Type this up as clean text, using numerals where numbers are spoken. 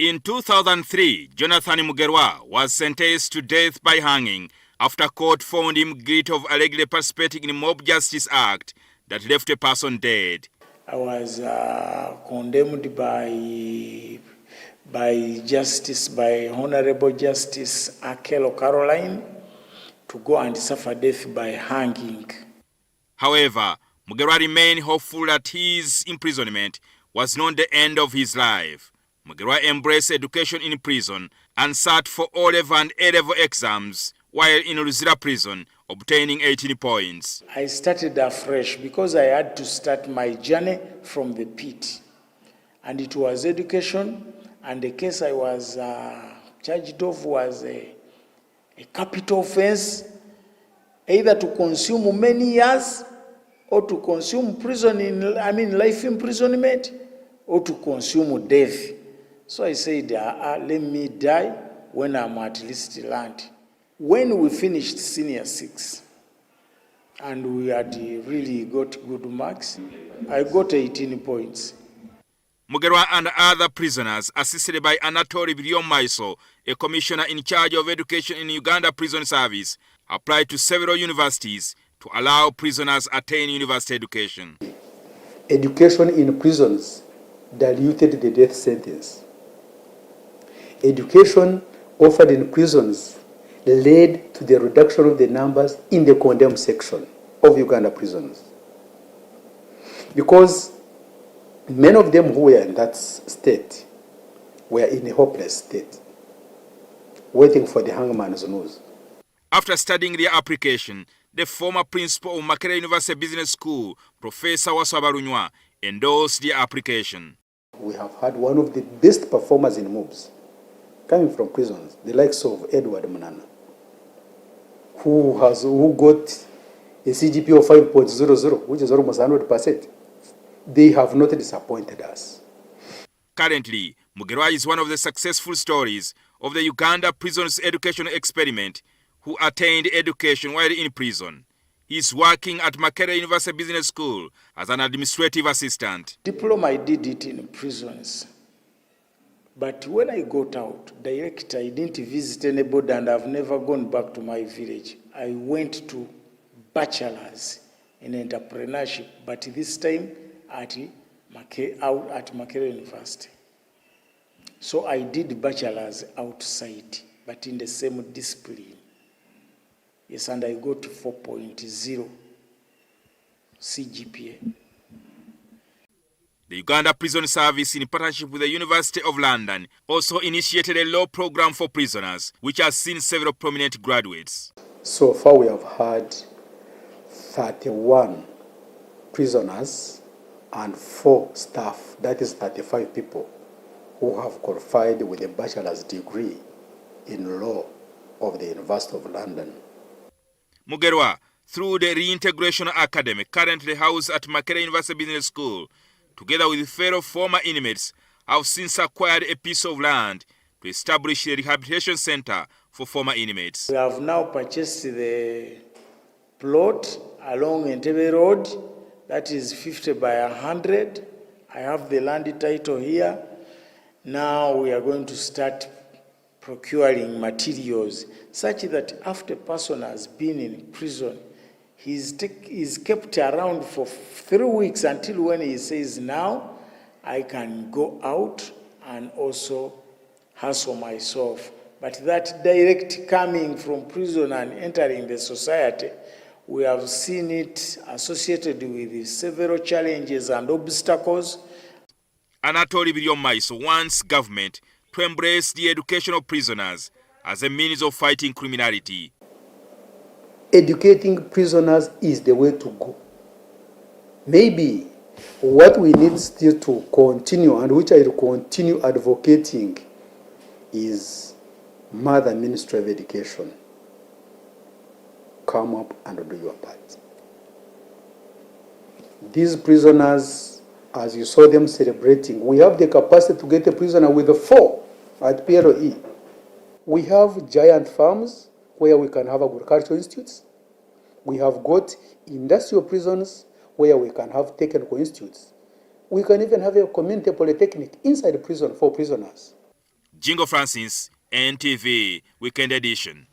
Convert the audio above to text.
In 2003, Jonathan Mugerwa was sentenced to death by hanging after court found him guilty of allegedly participating in the Mob Justice Act that left a person dead. I was condemned by Honorable Justice Cal Caroline to go and suffer death by hanging. However, Mugerwa remained hopeful that his imprisonment was not the end of his life. Mugerwa embraced education in prison and sat for O-level and A-level exams while in Luzira prison, obtaining 18 points. I started afresh because I had to start my journey from the pit. And it was education, and the case I was charged of was a capital offense, either to consume many years or to consume life imprisonment, or to consume death. So I said, let me die when I'm at least learned. When we finished senior 6, and we had really got good marks, I got 18 points. Mugerwa and other prisoners, assisted by Anatoli Bilyomaiso, a commissioner in charge of education in Uganda Prison Service, applied to several universities to allow prisoners attain university education. Education in prisons diluted the death sentence. Education offered in prisons led to the reduction of the numbers in the condemned section of Uganda prisons. Because many of them who were in that state were in a hopeless state, waiting for the hangman's noose. After studying their application, the former principal of Makerere University Business School, Professor Wasabarunywa, endorsed their application. We have had one of the best performers in MUBS coming from prisons, the likes of Edward Munana, who got a CGPA of 5.00, which is almost 100%. They have not disappointed us. Currently, Mugerwa is one of the successful stories of the Uganda Prisons Education Experiment who attained education while in prison. He is working at Makerere University Business School as an administrative assistant. Diploma, I did it in prisons. But when I got out, direct, I didn't visit anybody, and I've never gone back to my village. I went to bachelor's in entrepreneurship, but this time at Makerere University. So I did bachelor's outside, but in the same discipline. Yes, and I got 4.0 CGPA. The Uganda Prison Service, in partnership with the University of London, also initiated a law program for prisoners, which has seen several prominent graduates. So far we have had 31 prisoners and 4 staff, that is 35 people, who have qualified with a bachelor's degree in law of the University of London. Mugerwa, through the Reintegration Academy, currently housed at Makerere University Business School, together with fellow former inmates, have since acquired a piece of land to establish a rehabilitation center for former inmates. We have now purchased the plot along Entebbe Road, that is 50 by 100. I have the land title here. Now we are going to start procuring materials such that after a person has been in prison, he's kept around for 3 weeks until when he says, now I can go out and also hustle myself. But that direct coming from prison and entering the society, we have seen it associated with several challenges and obstacles. Anatoli Bilyomaiso wants government to embrace the education of prisoners as a means of fighting criminality. Educating prisoners is the way to go. Maybe what we need still to continue, and which I will continue advocating, is Mother Ministry of Education. Come up and do your part. These prisoners, as you saw them celebrating, we have the capacity to get a prisoner with 4 at PLE. We have giant farms where we can have agricultural institutes. We have got industrial prisons where we can have technical institutes. We can even have a community polytechnic inside the prison for prisoners. Jingo Francis, NTV, Weekend Edition.